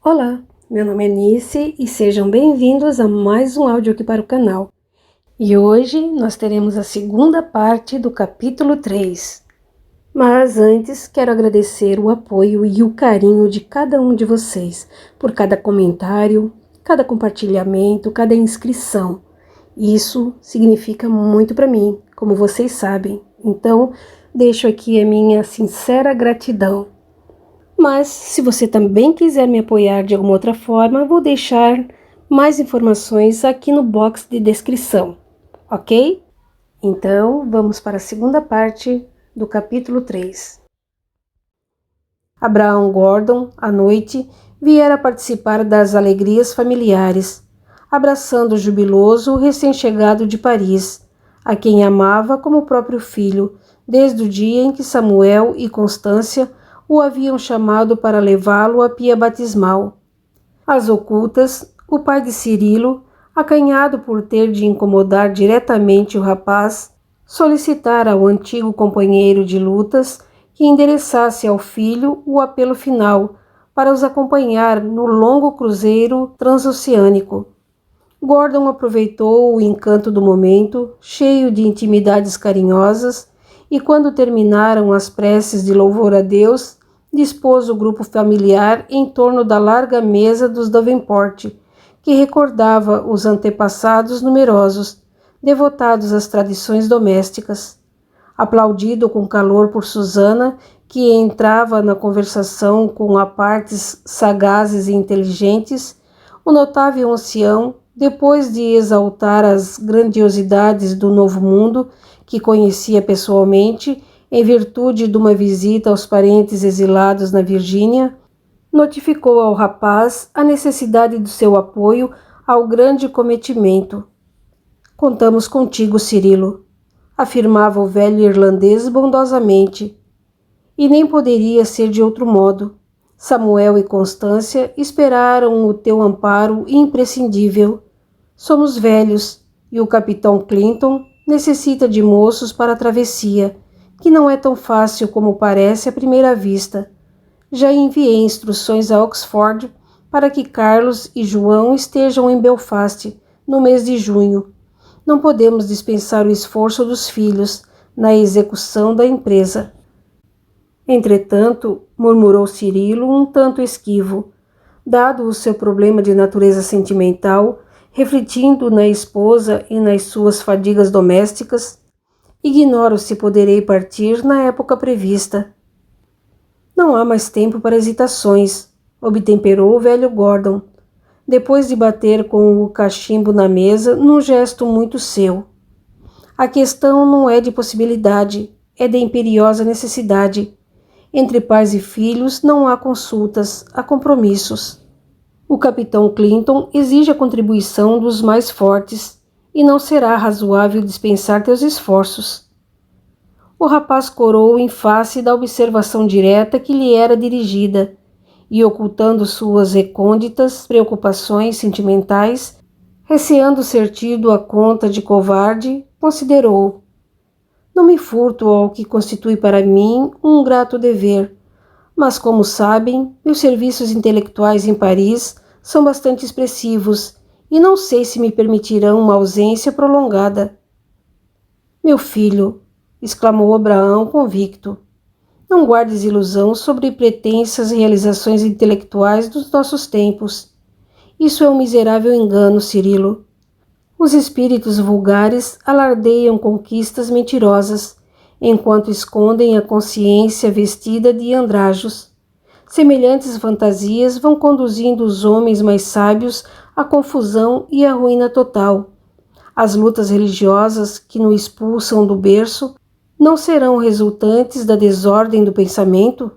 Olá, meu nome é Nice e sejam bem-vindos a mais um áudio aqui para o canal. E hoje nós teremos a segunda parte do capítulo 3. Mas antes quero agradecer o apoio e o carinho de cada um de vocês, por cada comentário, cada compartilhamento, cada inscrição. Isso significa muito para mim, como vocês sabem. Então, deixo aqui a minha sincera gratidão. Mas, se você também quiser me apoiar de alguma outra forma, vou deixar mais informações aqui no box de descrição, ok? Então, vamos para a segunda parte do capítulo 3. Abraham Gordon, à noite, viera participar das alegrias familiares, abraçando jubiloso o recém-chegado de Paris, a quem amava como o próprio filho, desde o dia em que Samuel e Constância o haviam chamado para levá-lo à pia batismal. Às ocultas, o pai de Cirilo, acanhado por ter de incomodar diretamente o rapaz, solicitara ao antigo companheiro de lutas que endereçasse ao filho o apelo final para os acompanhar no longo cruzeiro transoceânico. Gordon aproveitou o encanto do momento, cheio de intimidades carinhosas, e quando terminaram as preces de louvor a Deus, dispôs o grupo familiar em torno da larga mesa dos Davenport, que recordava os antepassados numerosos, devotados às tradições domésticas. Aplaudido com calor por Susana, que entrava na conversação com apartes sagazes e inteligentes, o notável ancião, depois de exaltar as grandiosidades do Novo Mundo, que conhecia pessoalmente, em virtude de uma visita aos parentes exilados na Virgínia, notificou ao rapaz a necessidade do seu apoio ao grande cometimento. "Contamos contigo, Cirilo", afirmava o velho irlandês bondosamente. "E nem poderia ser de outro modo. Samuel e Constância esperaram o teu amparo imprescindível. Somos velhos, e o capitão Clinton necessita de moços para a travessia, que não é tão fácil como parece à primeira vista. Já enviei instruções a Oxford para que Carlos e João estejam em Belfast no mês de junho. Não podemos dispensar o esforço dos filhos na execução da empresa." Entretanto, murmurou Cirilo um tanto esquivo, dado o seu problema de natureza sentimental, refletindo na esposa e nas suas fadigas domésticas, "ignoro se poderei partir na época prevista." "Não há mais tempo para hesitações", obtemperou o velho Gordon, depois de bater com o cachimbo na mesa num gesto muito seu. "A questão não é de possibilidade, é de imperiosa necessidade. Entre pais e filhos não há consultas, há compromissos. O capitão Clinton exige a contribuição dos mais fortes, e não será razoável dispensar teus esforços." O rapaz corou em face da observação direta que lhe era dirigida, e ocultando suas recônditas preocupações sentimentais, receando ser tido a conta de covarde, considerou: "Não me furto ao que constitui para mim um grato dever, mas, como sabem, meus serviços intelectuais em Paris são bastante expressivos e não sei se me permitirão uma ausência prolongada." "Meu filho", exclamou Abraão convicto, "não guardes ilusão sobre pretensas realizações intelectuais dos nossos tempos. Isso é um miserável engano, Cirilo. Os espíritos vulgares alardeiam conquistas mentirosas, enquanto escondem a consciência vestida de andrajos. Semelhantes fantasias vão conduzindo os homens mais sábios à confusão e à ruína total. As lutas religiosas que nos expulsam do berço não serão resultantes da desordem do pensamento?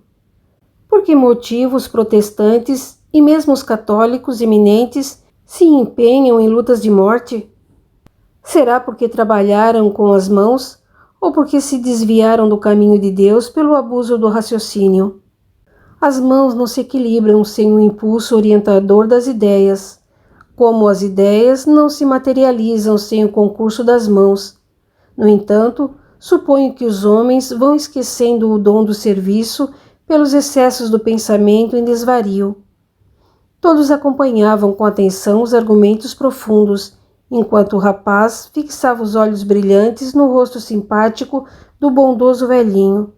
Por que motivo os protestantes e mesmo os católicos eminentes se empenham em lutas de morte? Será porque trabalharam com as mãos ou porque se desviaram do caminho de Deus pelo abuso do raciocínio? As mãos não se equilibram sem o impulso orientador das ideias, como as ideias não se materializam sem o concurso das mãos. No entanto, suponho que os homens vão esquecendo o dom do serviço pelos excessos do pensamento em desvario. Todos acompanhavam com atenção os argumentos profundos, enquanto o rapaz fixava os olhos brilhantes no rosto simpático do bondoso velhinho.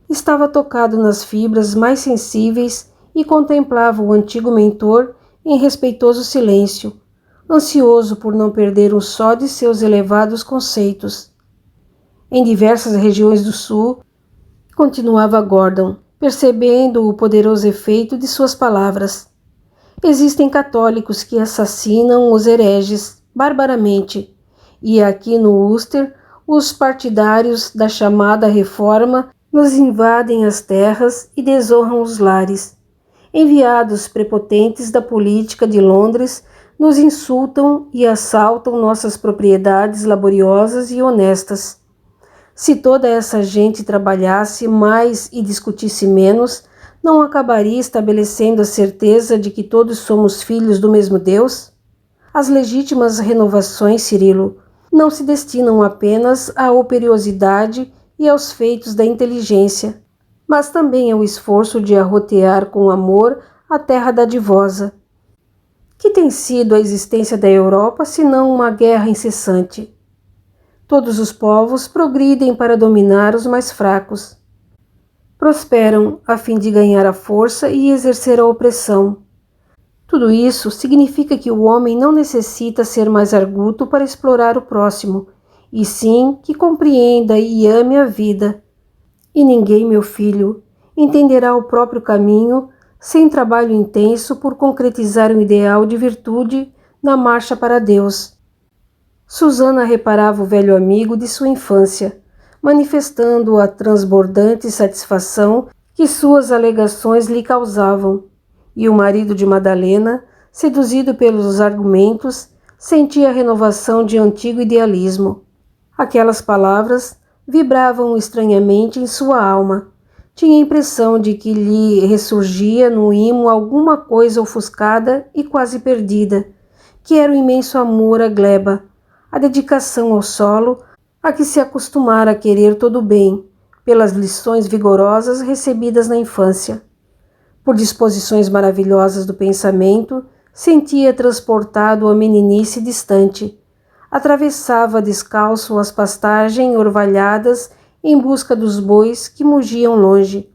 Estava tocado nas fibras mais sensíveis e contemplava o antigo mentor em respeitoso silêncio, ansioso por não perder um só de seus elevados conceitos. Em diversas regiões do sul, continuava Gordon, percebendo o poderoso efeito de suas palavras. Existem católicos que assassinam os hereges barbaramente, e aqui no Ulster os partidários da chamada reforma nos invadem as terras e desonram os lares. Enviados prepotentes da política de Londres nos insultam e assaltam nossas propriedades laboriosas e honestas. Se toda essa gente trabalhasse mais e discutisse menos, não acabaria estabelecendo a certeza de que todos somos filhos do mesmo Deus? As legítimas renovações, Cirilo, não se destinam apenas à operiosidade e aos feitos da inteligência, mas também ao esforço de arrotear com amor a terra dadivosa. Que tem sido a existência da Europa senão uma guerra incessante? Todos os povos progridem para dominar os mais fracos. Prosperam a fim de ganhar a força e exercer a opressão. Tudo isso significa que o homem não necessita ser mais arguto para explorar o próximo, e sim que compreenda e ame a vida. E ninguém, meu filho, entenderá o próprio caminho sem trabalho intenso por concretizar um ideal de virtude na marcha para Deus. Susana reparava o velho amigo de sua infância, manifestando a transbordante satisfação que suas alegações lhe causavam, e o marido de Madalena, seduzido pelos argumentos, sentia a renovação de antigo idealismo. Aquelas palavras vibravam estranhamente em sua alma. Tinha a impressão de que lhe ressurgia no imo alguma coisa ofuscada e quase perdida, que era o imenso amor à gleba, a dedicação ao solo, a que se acostumara a querer todo o bem, pelas lições vigorosas recebidas na infância. Por disposições maravilhosas do pensamento, sentia transportado a meninice distante. Atravessava descalço as pastagens orvalhadas em busca dos bois que mugiam longe.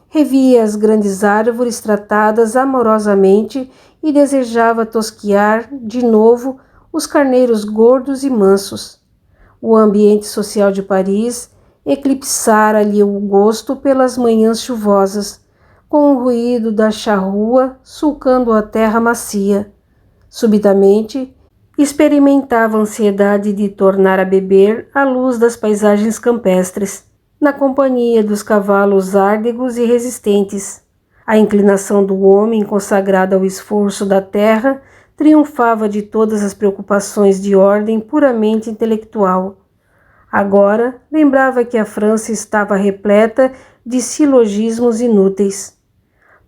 Revia as grandes árvores tratadas amorosamente e desejava tosquiar de novo os carneiros gordos e mansos. O ambiente social de Paris eclipsara-lhe o gosto pelas manhãs chuvosas, com o ruído da charrua sulcando a terra macia. Subitamente, experimentava a ansiedade de tornar a beber à luz das paisagens campestres, na companhia dos cavalos árdegos e resistentes. A inclinação do homem consagrado ao esforço da terra triunfava de todas as preocupações de ordem puramente intelectual. Agora lembrava que a França estava repleta de silogismos inúteis.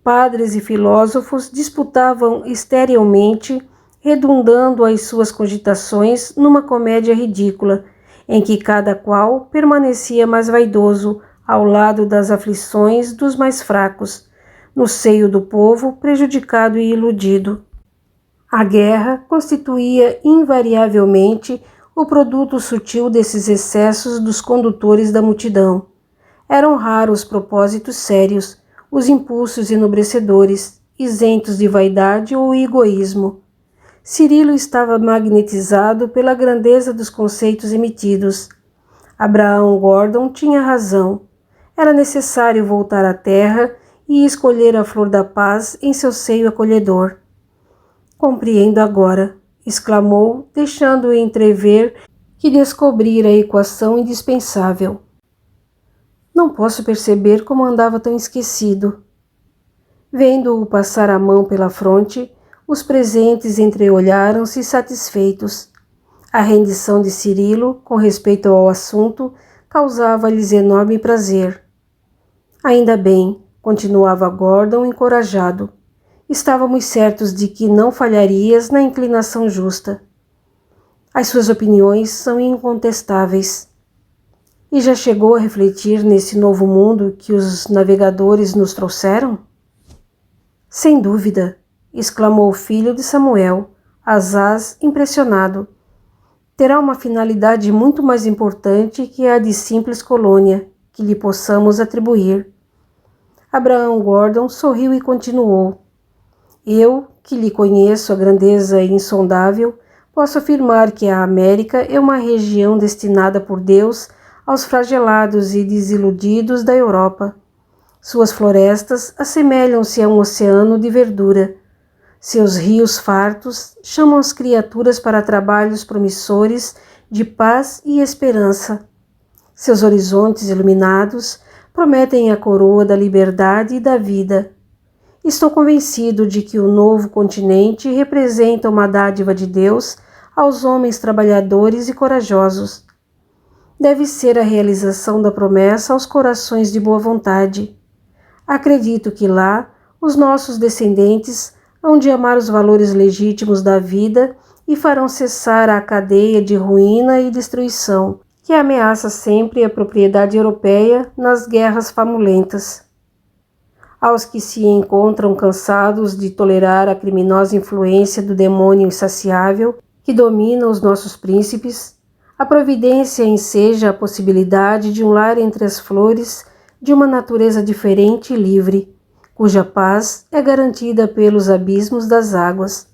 Padres e filósofos disputavam esterilmente, redundando as suas cogitações numa comédia ridícula, em que cada qual permanecia mais vaidoso ao lado das aflições dos mais fracos, no seio do povo prejudicado e iludido. A guerra constituía invariavelmente o produto sutil desses excessos dos condutores da multidão. Eram raros os propósitos sérios, os impulsos enobrecedores, isentos de vaidade ou egoísmo. Cirilo estava magnetizado pela grandeza dos conceitos emitidos. Abraão Gordon tinha razão. Era necessário voltar à terra e escolher a flor da paz em seu seio acolhedor. Compreendo agora, exclamou, deixando entrever que descobrira a equação indispensável. Não posso perceber como andava tão esquecido. Vendo-o passar a mão pela fronte, os presentes entreolharam-se satisfeitos. A rendição de Cirilo, com respeito ao assunto, causava-lhes enorme prazer. Ainda bem, continuava Gordon encorajado. Estávamos certos de que não falharias na inclinação justa. As suas opiniões são incontestáveis. E já chegou a refletir nesse novo mundo que os navegadores nos trouxeram? Sem dúvida, exclamou o filho de Samuel, Asaz, impressionado. Terá uma finalidade muito mais importante que a de simples colônia, que lhe possamos atribuir. Abraham Gordon sorriu e continuou. Eu, que lhe conheço a grandeza insondável, posso afirmar que a América é uma região destinada por Deus aos flagelados e desiludidos da Europa. Suas florestas assemelham-se a um oceano de verdura. Seus rios fartos chamam as criaturas para trabalhos promissores de paz e esperança. Seus horizontes iluminados prometem a coroa da liberdade e da vida. Estou convencido de que o novo continente representa uma dádiva de Deus aos homens trabalhadores e corajosos. Deve ser a realização da promessa aos corações de boa vontade. Acredito que lá os nossos descendentes hão de amar os valores legítimos da vida e farão cessar a cadeia de ruína e destruição que ameaça sempre a propriedade europeia nas guerras famulentas. Aos que se encontram cansados de tolerar a criminosa influência do demônio insaciável que domina os nossos príncipes, a providência enseja a possibilidade de um lar entre as flores de uma natureza diferente e livre, cuja paz é garantida pelos abismos das águas.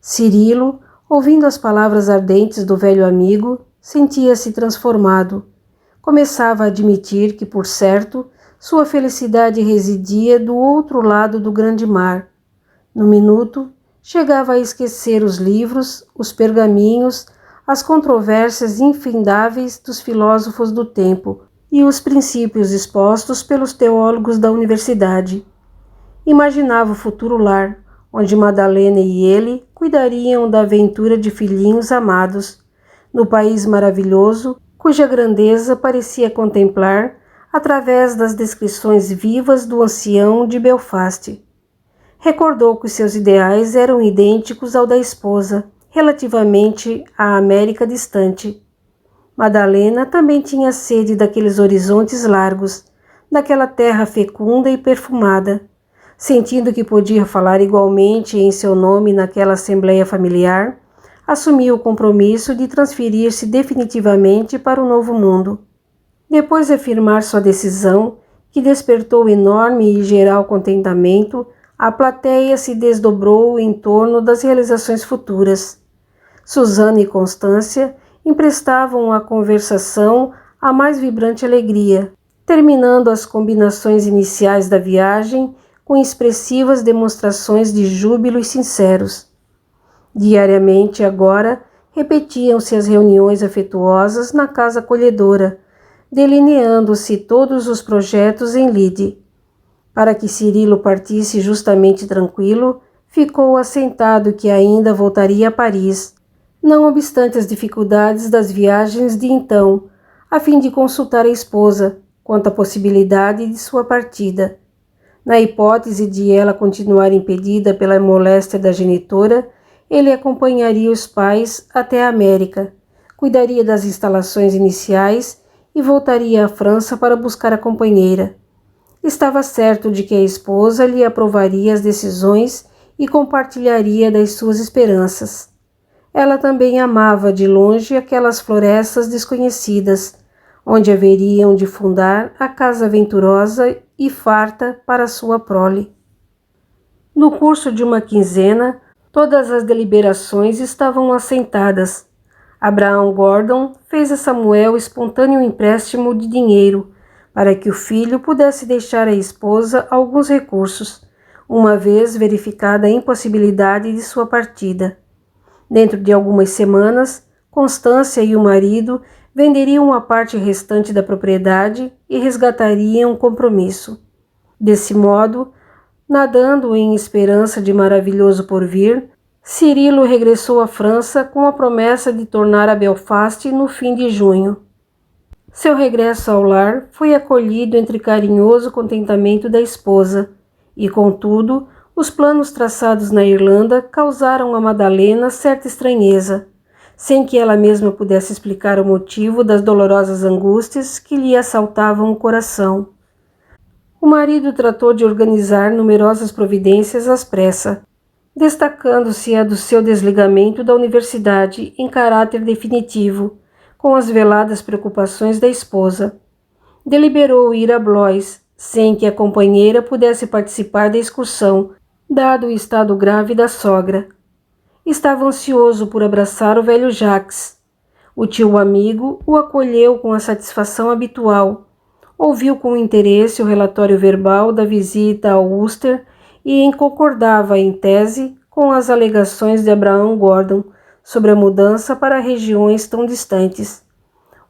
Cirilo, ouvindo as palavras ardentes do velho amigo, sentia-se transformado. Começava a admitir que, por certo, sua felicidade residia do outro lado do grande mar. No minuto, chegava a esquecer os livros, os pergaminhos, as controvérsias infindáveis dos filósofos do tempo e os princípios expostos pelos teólogos da universidade. Imaginava o futuro lar, onde Madalena e ele cuidariam da aventura de filhinhos amados, no país maravilhoso, cuja grandeza parecia contemplar através das descrições vivas do ancião de Belfast. Recordou que seus ideais eram idênticos ao da esposa, relativamente à América distante. Madalena também tinha sede daqueles horizontes largos, daquela terra fecunda e perfumada. Sentindo que podia falar igualmente em seu nome naquela assembleia familiar, assumiu o compromisso de transferir-se definitivamente para o novo mundo. Depois de afirmar sua decisão, que despertou enorme e geral contentamento, a plateia se desdobrou em torno das realizações futuras. Susana e Constância emprestavam à conversação a mais vibrante alegria, terminando as combinações iniciais da viagem com expressivas demonstrações de júbilo sinceros. Diariamente, agora, repetiam-se as reuniões afetuosas na casa acolhedora, delineando-se todos os projetos em lide. Para que Cirilo partisse justamente tranquilo, ficou assentado que ainda voltaria a Paris, não obstante as dificuldades das viagens de então, a fim de consultar a esposa quanto à possibilidade de sua partida. Na hipótese de ela continuar impedida pela moléstia da genitora, ele acompanharia os pais até a América, cuidaria das instalações iniciais e voltaria à França para buscar a companheira. Estava certo de que a esposa lhe aprovaria as decisões e compartilharia das suas esperanças. Ela também amava de longe aquelas florestas desconhecidas, onde haveriam de fundar a casa venturosa e farta para sua prole. No curso de uma quinzena, todas as deliberações estavam assentadas. Abraham Gordon fez a Samuel espontâneo empréstimo de dinheiro para que o filho pudesse deixar à esposa alguns recursos, uma vez verificada a impossibilidade de sua partida. Dentro de algumas semanas, Constância e o marido venderiam a parte restante da propriedade e resgatariam o compromisso. Desse modo, nadando em esperança de maravilhoso porvir, Cirilo regressou à França com a promessa de tornar a Belfast no fim de junho. Seu regresso ao lar foi acolhido entre carinhoso contentamento da esposa, e, contudo, os planos traçados na Irlanda causaram a Madalena certa estranheza, sem que ela mesma pudesse explicar o motivo das dolorosas angústias que lhe assaltavam o coração. O marido tratou de organizar numerosas providências às pressas, destacando-se a do seu desligamento da universidade em caráter definitivo, com as veladas preocupações da esposa. Deliberou ir a Blois, sem que a companheira pudesse participar da excursão, dado o estado grave da sogra. Estava ansioso por abraçar o velho Jacques. O tio amigo o acolheu com a satisfação habitual. Ouviu com interesse o relatório verbal da visita ao Ulster e concordava, em tese, com as alegações de Abraham Gordon sobre a mudança para regiões tão distantes.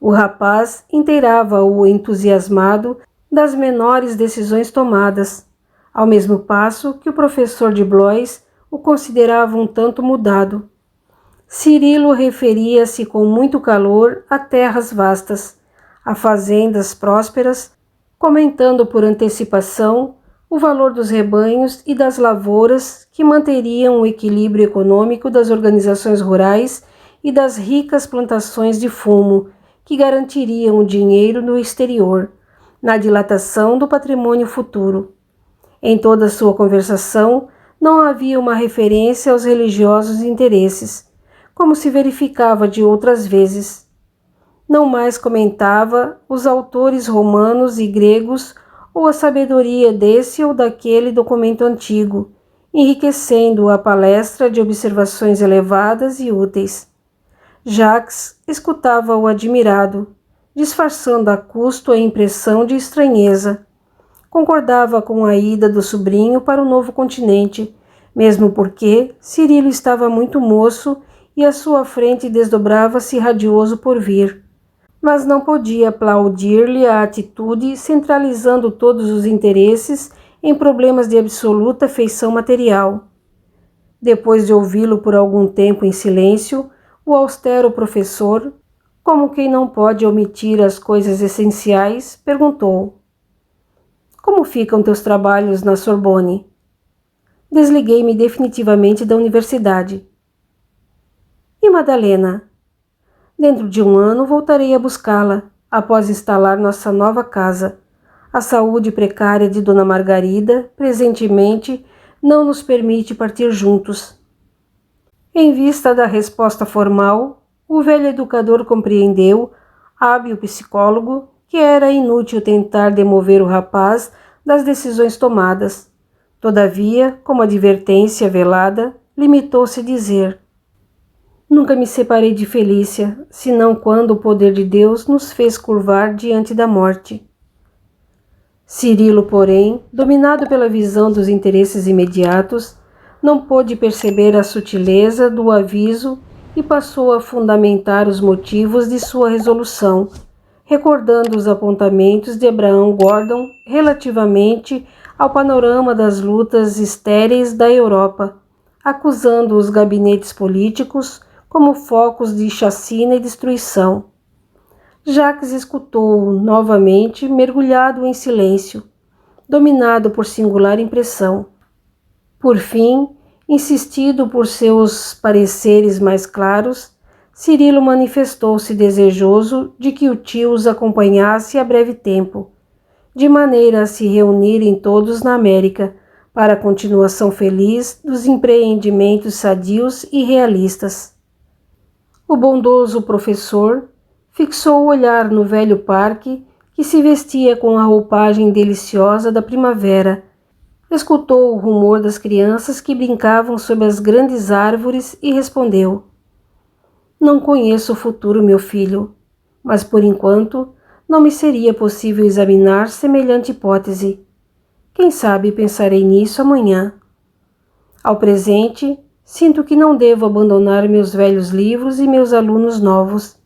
O rapaz inteirava-o entusiasmado das menores decisões tomadas, ao mesmo passo que o professor de Blois o considerava um tanto mudado. Cirilo referia-se com muito calor a terras vastas, a fazendas prósperas, comentando por antecipação o valor dos rebanhos e das lavouras que manteriam o equilíbrio econômico das organizações rurais e das ricas plantações de fumo, que garantiriam o dinheiro no exterior, na dilatação do patrimônio futuro. Em toda a sua conversação, não havia uma referência aos religiosos interesses, como se verificava de outras vezes. Não mais comentava os autores romanos e gregos ou a sabedoria desse ou daquele documento antigo, enriquecendo a palestra de observações elevadas e úteis. Jacques escutava-o admirado, disfarçando a custo a impressão de estranheza. Concordava com a ida do sobrinho para o novo continente, mesmo porque Cirilo estava muito moço e à sua frente desdobrava-se radioso por vir. Mas não podia aplaudir-lhe a atitude centralizando todos os interesses em problemas de absoluta feição material. Depois de ouvi-lo por algum tempo em silêncio, o austero professor, como quem não pode omitir as coisas essenciais, perguntou: Como ficam teus trabalhos na Sorbonne? Desliguei-me definitivamente da universidade. E Madalena? Dentro de 1 ano voltarei a buscá-la, após instalar nossa nova casa. A saúde precária de Dona Margarida, presentemente, não nos permite partir juntos. Em vista da resposta formal, o velho educador compreendeu, hábil psicólogo, que era inútil tentar demover o rapaz das decisões tomadas. Todavia, como advertência velada, limitou-se a dizer: Nunca me separei de Felícia, senão quando o poder de Deus nos fez curvar diante da morte. Cirilo, porém, dominado pela visão dos interesses imediatos, não pôde perceber a sutileza do aviso e passou a fundamentar os motivos de sua resolução, recordando os apontamentos de Abraham Gordon relativamente ao panorama das lutas estéreis da Europa, acusando os gabinetes políticos como focos de chacina e destruição. Jacques escutou-o novamente, mergulhado em silêncio, dominado por singular impressão. Por fim, insistido por seus pareceres mais claros, Cirilo manifestou-se desejoso de que o tio os acompanhasse a breve tempo, de maneira a se reunirem todos na América para a continuação feliz dos empreendimentos sadios e realistas. O bondoso professor fixou o olhar no velho parque que se vestia com a roupagem deliciosa da primavera, escutou o rumor das crianças que brincavam sob as grandes árvores e respondeu: Não conheço o futuro, meu filho, mas por enquanto não me seria possível examinar semelhante hipótese. Quem sabe pensarei nisso amanhã. Ao presente, sinto que não devo abandonar meus velhos livros e meus alunos novos.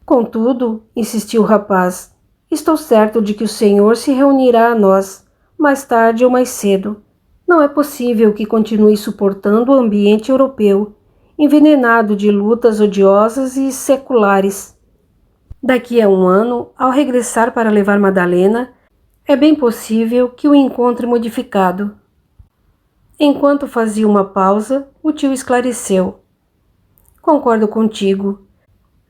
Contudo, insistiu o rapaz, estou certo de que o Senhor se reunirá a nós, mais tarde ou mais cedo. Não é possível que continue suportando o ambiente europeu, envenenado de lutas odiosas e seculares. Daqui a 1 ano, ao regressar para levar Madalena, é bem possível que o encontre modificado. Enquanto fazia uma pausa, o tio esclareceu: Concordo contigo,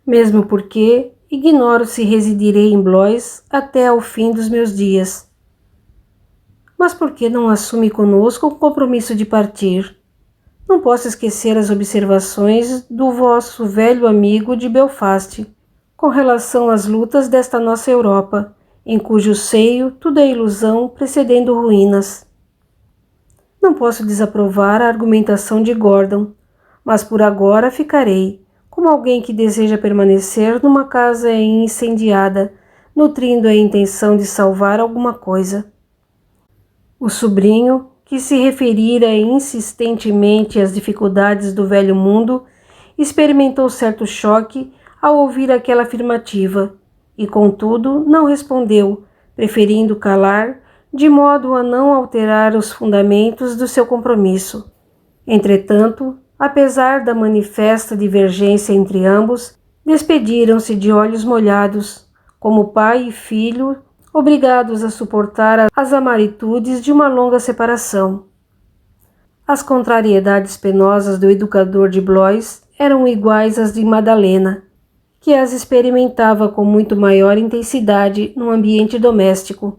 mesmo porque ignoro se residirei em Blois até ao fim dos meus dias. Mas por que não assume conosco o compromisso de partir? Não posso esquecer as observações do vosso velho amigo de Belfast, com relação às lutas desta nossa Europa, em cujo seio tudo é ilusão precedendo ruínas. Não posso desaprovar a argumentação de Gordon, mas por agora ficarei, como alguém que deseja permanecer numa casa incendiada, nutrindo a intenção de salvar alguma coisa. O sobrinho, que se referira insistentemente às dificuldades do velho mundo, experimentou certo choque ao ouvir aquela afirmativa, e contudo não respondeu, preferindo calar, de modo a não alterar os fundamentos do seu compromisso. Entretanto, apesar da manifesta divergência entre ambos, despediram-se de olhos molhados, como pai e filho, obrigados a suportar as amaritudes de uma longa separação. As contrariedades penosas do educador de Blois eram iguais às de Madalena, que as experimentava com muito maior intensidade no ambiente doméstico.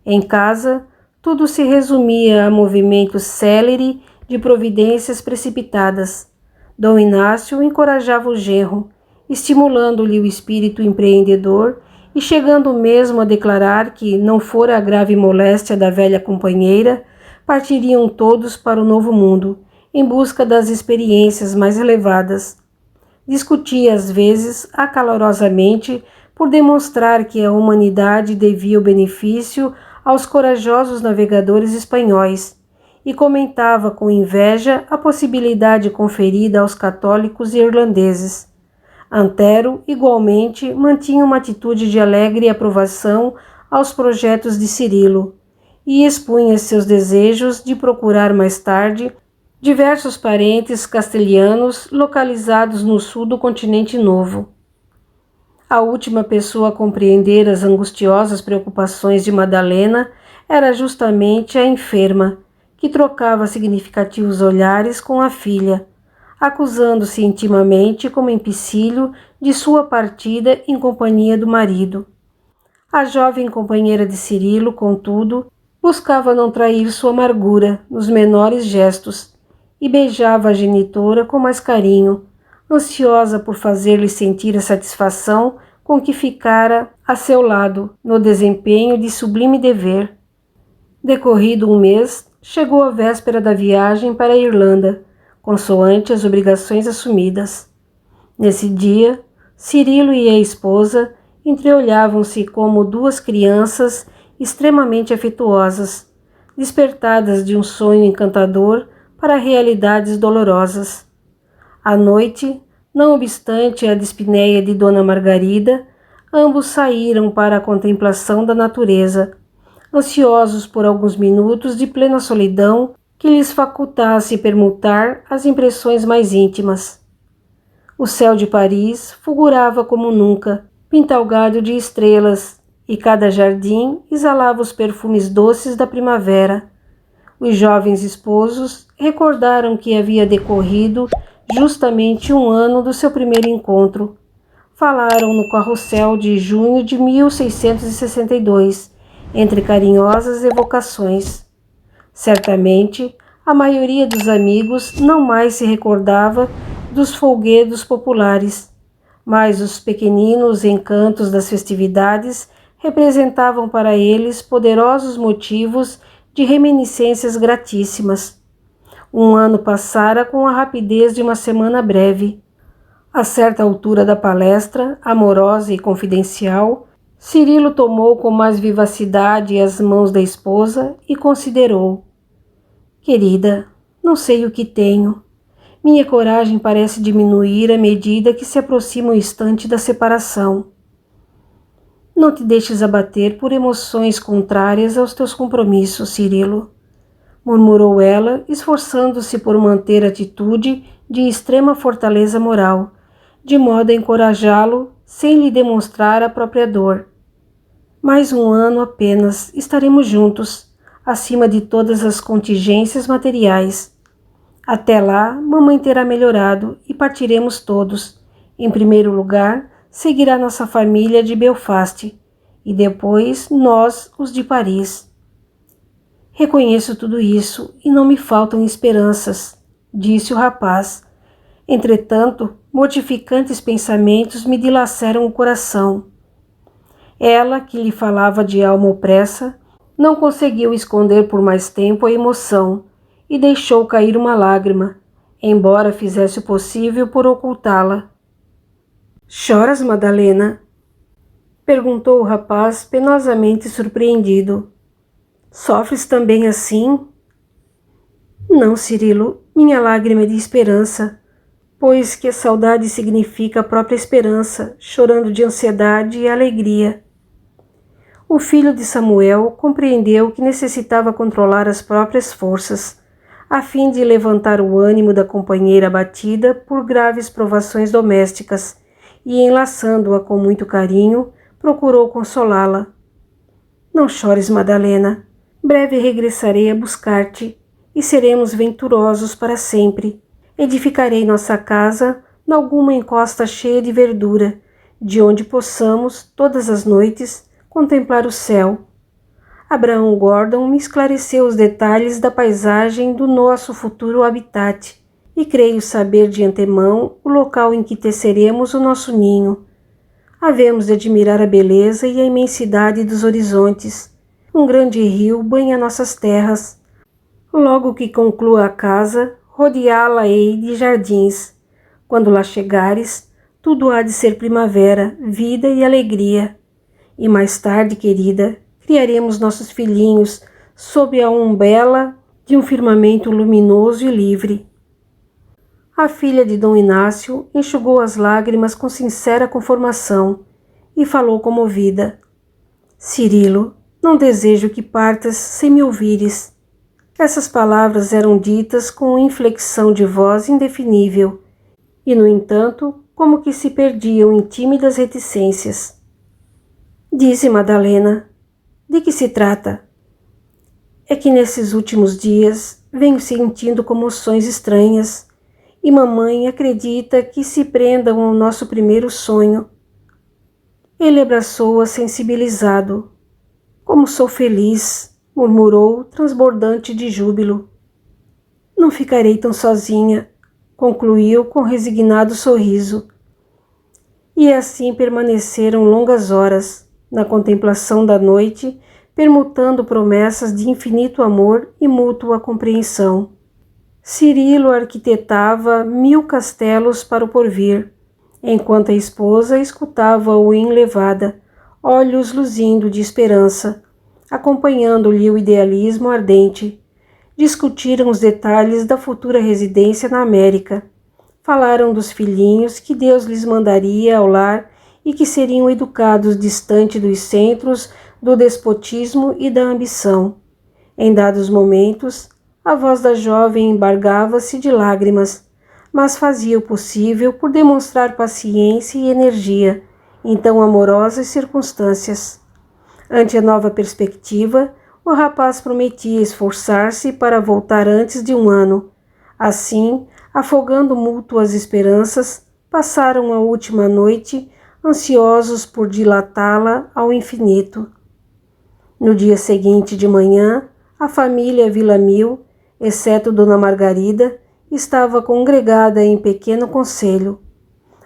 Em casa, tudo se resumia a movimento célere de providências precipitadas. Dom Inácio encorajava o genro, estimulando-lhe o espírito empreendedor e chegando mesmo a declarar que, não fora a grave moléstia da velha companheira, partiriam todos para o novo mundo, em busca das experiências mais elevadas. Discutia às vezes acalorosamente por demonstrar que a humanidade devia o benefício aos corajosos navegadores espanhóis e comentava com inveja a possibilidade conferida aos católicos irlandeses. Antero, igualmente, mantinha uma atitude de alegre aprovação aos projetos de Cirilo e expunha seus desejos de procurar mais tarde diversos parentes castelhanos localizados no sul do continente novo. A última pessoa a compreender as angustiosas preocupações de Madalena era justamente a enferma, que trocava significativos olhares com a filha, acusando-se intimamente como empecilho de sua partida em companhia do marido. A jovem companheira de Cirilo, contudo, buscava não trair sua amargura nos menores gestos e beijava a genitora com mais carinho, ansiosa por fazer-lhe sentir a satisfação com que ficara a seu lado no desempenho de sublime dever. Decorrido um mês, chegou a véspera da viagem para a Irlanda, consoante as obrigações assumidas. Nesse dia, Cirilo e a esposa entreolhavam-se como duas crianças extremamente afetuosas, despertadas de um sonho encantador para realidades dolorosas. À noite, não obstante a dispneia de Dona Margarida, ambos saíram para a contemplação da natureza, ansiosos por alguns minutos de plena solidão que lhes facultasse permutar as impressões mais íntimas. O céu de Paris fulgurava como nunca, pintalgado de estrelas, e cada jardim exalava os perfumes doces da primavera. Os jovens esposos recordaram que havia decorrido justamente 1 ano do seu primeiro encontro. Falaram no carrossel de junho de 1662, entre carinhosas evocações. Certamente, a maioria dos amigos não mais se recordava dos folguedos populares, mas os pequeninos encantos das festividades representavam para eles poderosos motivos de reminiscências gratíssimas. 1 ano passara com a rapidez de uma semana breve. A certa altura da palestra, amorosa e confidencial, Cirilo tomou com mais vivacidade as mãos da esposa e considerou. Querida, não sei o que tenho. Minha coragem parece diminuir à medida que se aproxima o instante da separação. Não te deixes abater por emoções contrárias aos teus compromissos, Cirilo, murmurou ela, esforçando-se por manter atitude de extrema fortaleza moral, de modo a encorajá-lo sem lhe demonstrar a própria dor. Mais 1 ano apenas estaremos juntos, acima de todas as contingências materiais. Até lá, mamãe terá melhorado e partiremos todos. Em primeiro lugar, seguirá nossa família de Belfast e depois nós, os de Paris. Reconheço tudo isso e não me faltam esperanças, disse o rapaz. Entretanto, mortificantes pensamentos me dilaceram o coração. Ela, que lhe falava de alma opressa, não conseguiu esconder por mais tempo a emoção e deixou cair uma lágrima, embora fizesse o possível por ocultá-la. Choras, Madalena? Perguntou o rapaz, penosamente surpreendido. Sofres também assim? Não, Cirilo, minha lágrima é de esperança, pois que a saudade significa a própria esperança, chorando de ansiedade e alegria. O filho de Samuel compreendeu que necessitava controlar as próprias forças, a fim de levantar o ânimo da companheira abatida por graves provações domésticas, e, enlaçando-a com muito carinho, procurou consolá-la. Não chores, Madalena. Breve regressarei a buscar-te, e seremos venturosos para sempre. Edificarei nossa casa nalguma encosta cheia de verdura, de onde possamos, todas as noites, contemplar o céu. Abraão Gordon me esclareceu os detalhes da paisagem do nosso futuro habitat, e creio saber de antemão o local em que teceremos o nosso ninho. Havemos de admirar a beleza e a imensidade dos horizontes. Um grande rio banha nossas terras. Logo que conclua a casa, rodeá-la-ei de jardins. Quando lá chegares, tudo há de ser primavera, vida e alegria. E mais tarde, querida, criaremos nossos filhinhos sob a umbela de um firmamento luminoso e livre. A filha de Dom Inácio enxugou as lágrimas com sincera conformação e falou comovida. Cirilo, não desejo que partas sem me ouvires. Essas palavras eram ditas com inflexão de voz indefinível e, no entanto, como que se perdiam em tímidas reticências. Dize, Madalena, de que se trata? É que nesses últimos dias venho sentindo comoções estranhas e mamãe acredita que se prendam ao nosso primeiro sonho. Ele abraçou-a sensibilizado. Como sou feliz, murmurou, transbordante de júbilo. Não ficarei tão sozinha, concluiu com resignado sorriso. E assim permaneceram longas horas, na contemplação da noite, permutando promessas de infinito amor e mútua compreensão. Cirilo arquitetava 1000 castelos para o porvir, enquanto a esposa escutava-o enlevada, olhos luzindo de esperança, acompanhando-lhe o idealismo ardente. Discutiram os detalhes da futura residência na América. Falaram dos filhinhos que Deus lhes mandaria ao lar e que seriam educados distante dos centros do despotismo e da ambição. Em dados momentos, a voz da jovem embargava-se de lágrimas, mas fazia o possível por demonstrar paciência e energia em tão amorosas circunstâncias. Ante a nova perspectiva, o rapaz prometia esforçar-se para voltar antes de um ano. Assim, afogando mútuas esperanças, passaram a última noite, ansiosos por dilatá-la ao infinito. No dia seguinte de manhã, a família Villamil, exceto Dona Margarida, estava congregada em pequeno conselho.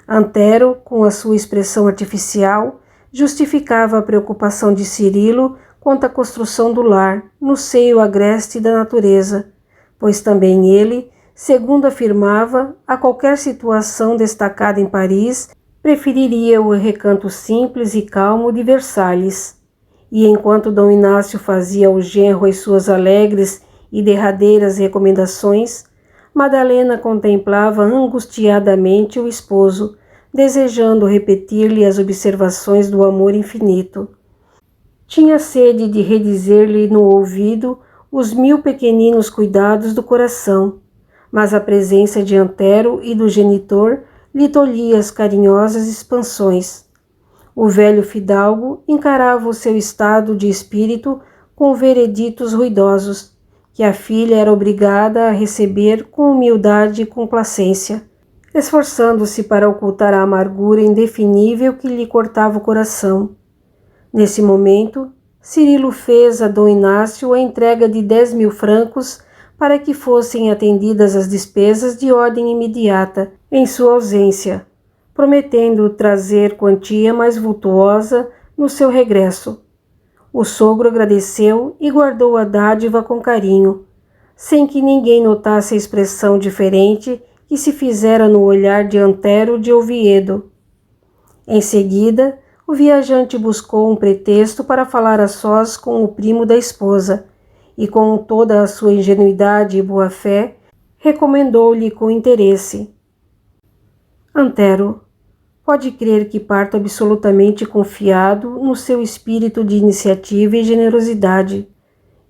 Antero, com a sua expressão artificial, justificava a preocupação de Cirilo quanto à construção do lar, no seio agreste da natureza, pois também ele, segundo afirmava, a qualquer situação destacada em Paris, preferiria o recanto simples e calmo de Versalhes. E enquanto Dom Inácio fazia ao genro as suas alegres e derradeiras recomendações, Madalena contemplava angustiadamente o esposo, desejando repetir-lhe as observações do amor infinito. Tinha sede de redizer-lhe no ouvido os 1000 pequeninos cuidados do coração, mas a presença de Antero e do genitor lhe tolhia as carinhosas expansões. O velho fidalgo encarava o seu estado de espírito com vereditos ruidosos, que a filha era obrigada a receber com humildade e complacência, esforçando-se para ocultar a amargura indefinível que lhe cortava o coração. Nesse momento, Cirilo fez a Dom Inácio a entrega de 10.000 francos para que fossem atendidas as despesas de ordem imediata em sua ausência, prometendo trazer quantia mais vultuosa no seu regresso. O sogro agradeceu e guardou a dádiva com carinho, sem que ninguém notasse a expressão diferente que se fizera no olhar de Antero de Oviedo. Em seguida, o viajante buscou um pretexto para falar a sós com o primo da esposa, e com toda a sua ingenuidade e boa-fé, recomendou-lhe com interesse: Antero, pode crer que parto absolutamente confiado no seu espírito de iniciativa e generosidade.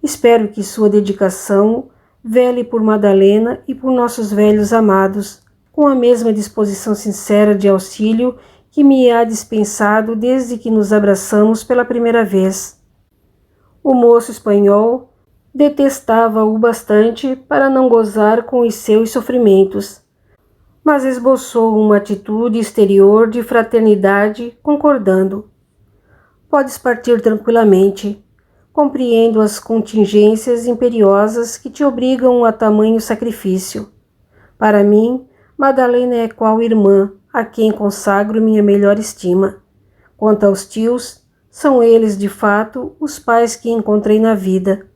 Espero que sua dedicação vele por Madalena e por nossos velhos amados, com a mesma disposição sincera de auxílio que me há dispensado desde que nos abraçamos pela primeira vez. O moço espanhol detestava-o bastante para não gozar com os seus sofrimentos, mas esboçou uma atitude exterior de fraternidade, concordando. Podes partir tranquilamente. Compreendo as contingências imperiosas que te obrigam a tamanho sacrifício. Para mim, Madalena é qual irmã, a quem consagro minha melhor estima. Quanto aos tios, são eles, de fato, os pais que encontrei na vida.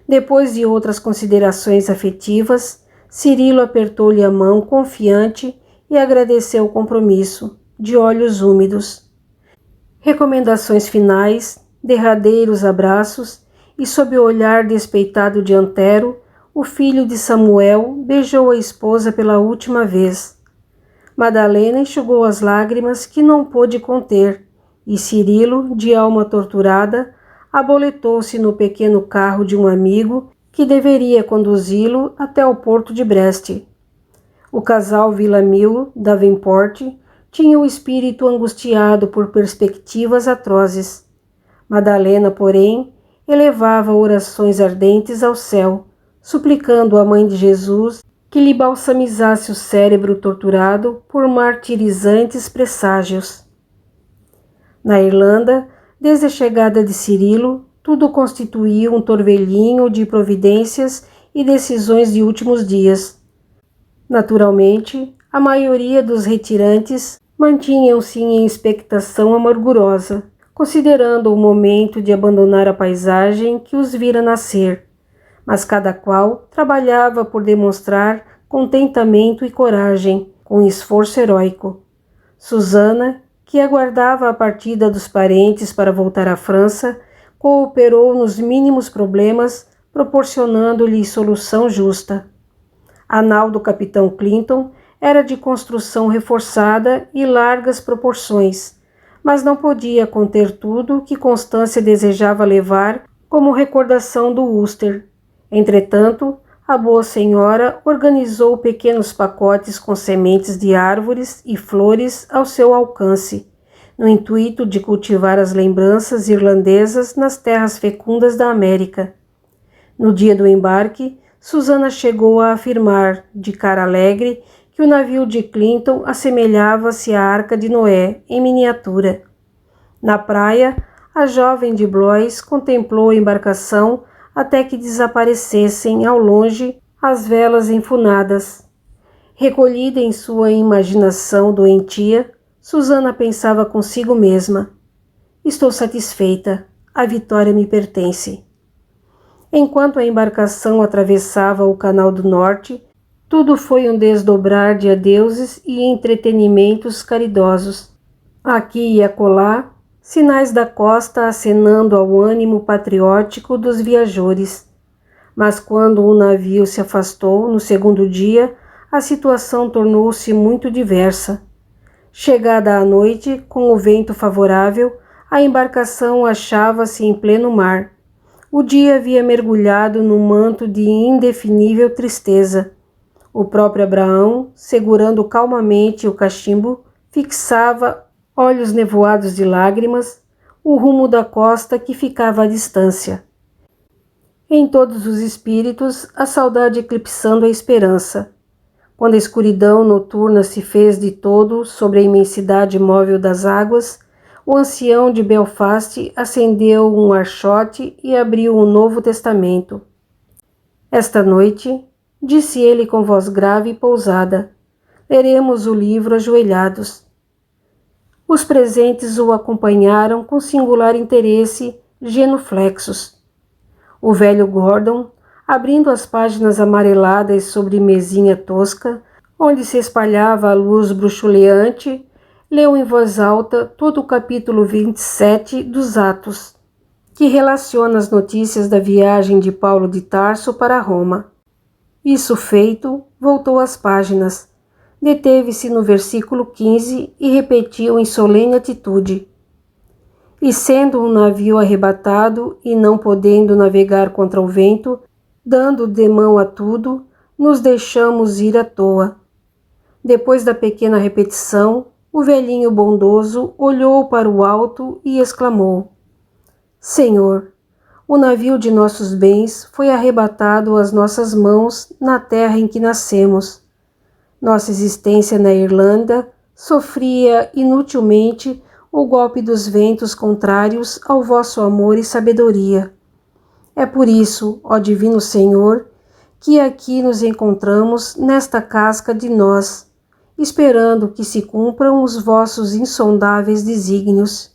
Depois de outras considerações afetivas, Cirilo apertou-lhe a mão confiante e agradeceu o compromisso, de olhos úmidos. Recomendações finais, derradeiros abraços, e sob o olhar despeitado de Antero, o filho de Samuel beijou a esposa pela última vez. Madalena enxugou as lágrimas que não pôde conter, e Cirilo, de alma torturada, aboletou-se no pequeno carro de um amigo que deveria conduzi-lo até o porto de Brest. O casal Villamil Davenport tinha o espírito angustiado por perspectivas atrozes. Madalena, porém, elevava orações ardentes ao céu, suplicando à Mãe de Jesus que lhe balsamizasse o cérebro torturado por martirizantes presságios. Na Irlanda, desde a chegada de Cirilo, tudo constituía um torvelinho de providências e decisões de últimos dias. Naturalmente, a maioria dos retirantes mantinham-se em expectação amargurosa, considerando o momento de abandonar a paisagem que os vira nascer, mas cada qual trabalhava por demonstrar contentamento e coragem, com esforço heróico. Susana, que aguardava a partida dos parentes para voltar à França, cooperou nos mínimos problemas, proporcionando-lhe solução justa. A nau do capitão Clinton era de construção reforçada e largas proporções, mas não podia conter tudo que Constância desejava levar como recordação do Ulster. Entretanto, a boa senhora organizou pequenos pacotes com sementes de árvores e flores ao seu alcance, no intuito de cultivar as lembranças irlandesas nas terras fecundas da América. No dia do embarque, Susana chegou a afirmar, de cara alegre, que o navio de Clinton assemelhava-se à Arca de Noé, em miniatura. Na praia, a jovem de Blois contemplou a embarcação até que desaparecessem ao longe as velas enfunadas. Recolhida em sua imaginação doentia, Susana pensava consigo mesma: estou satisfeita, a vitória me pertence. Enquanto a embarcação atravessava o Canal do Norte, tudo foi um desdobrar de adeuses e entretenimentos caridosos. Aqui e acolá, sinais da costa acenando ao ânimo patriótico dos viajores. Mas quando o navio se afastou no segundo dia, a situação tornou-se muito diversa. Chegada a noite, com o vento favorável, a embarcação achava-se em pleno mar. O dia havia mergulhado num manto de indefinível tristeza. O próprio Abraão, segurando calmamente o cachimbo, fixava, olhos nevoados de lágrimas, o rumo da costa que ficava à distância. Em todos os espíritos, a saudade eclipsando a esperança. Quando a escuridão noturna se fez de todo sobre a imensidade móvel das águas, O ancião de Belfast acendeu um archote e abriu o Novo Testamento. Esta noite, disse ele com voz grave e pousada, leremos o livro ajoelhados. Os presentes o acompanharam com singular interesse, genuflexos. O velho Gordon, abrindo as páginas amareladas sobre mesinha tosca, onde se espalhava a luz bruxuleante, leu em voz alta todo o capítulo 27 dos Atos, que relaciona as notícias da viagem de Paulo de Tarso para Roma. Isso feito, voltou às páginas, deteve-se no versículo 15 e repetiu em solene atitude: E sendo um navio arrebatado e não podendo navegar contra o vento, dando de mão a tudo, nos deixamos ir à toa. Depois da pequena repetição, o velhinho bondoso olhou para o alto e exclamou: Senhor, o navio de nossos bens foi arrebatado às nossas mãos na terra em que nascemos. Nossa existência na Irlanda sofria inutilmente o golpe dos ventos contrários ao vosso amor e sabedoria. É por isso, ó Divino Senhor, que aqui nos encontramos nesta casca de nós, esperando que se cumpram os vossos insondáveis desígnios.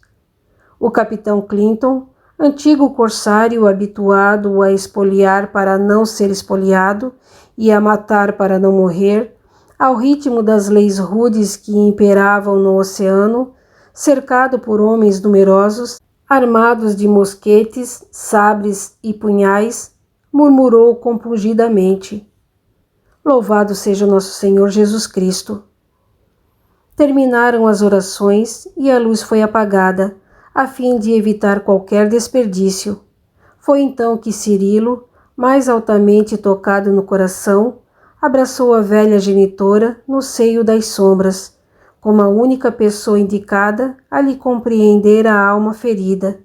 O capitão Clinton, antigo corsário habituado a espoliar para não ser espoliado e a matar para não morrer, ao ritmo das leis rudes que imperavam no oceano, cercado por homens numerosos, armados de mosquetes, sabres e punhais, murmurou compungidamente: Louvado seja nosso Senhor Jesus Cristo! Terminaram as orações e a luz foi apagada, a fim de evitar qualquer desperdício. Foi então que Cirilo, mais altamente tocado no coração, abraçou a velha genitora no seio das sombras, como a única pessoa indicada a lhe compreender a alma ferida.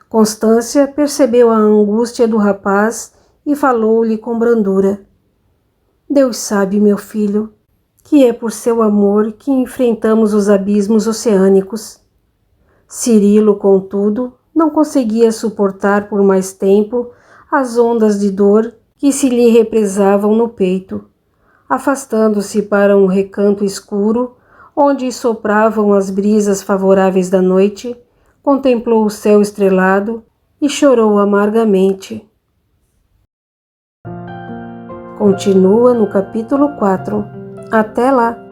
Constância percebeu a angústia do rapaz e falou-lhe com brandura: Deus sabe, meu filho, que é por seu amor que enfrentamos os abismos oceânicos. Cirilo, contudo, não conseguia suportar por mais tempo as ondas de dor que se lhe represavam no peito. Afastando-se para um recanto escuro, onde sopravam as brisas favoráveis da noite, contemplou o céu estrelado e chorou amargamente. Continua no capítulo 4. Até lá!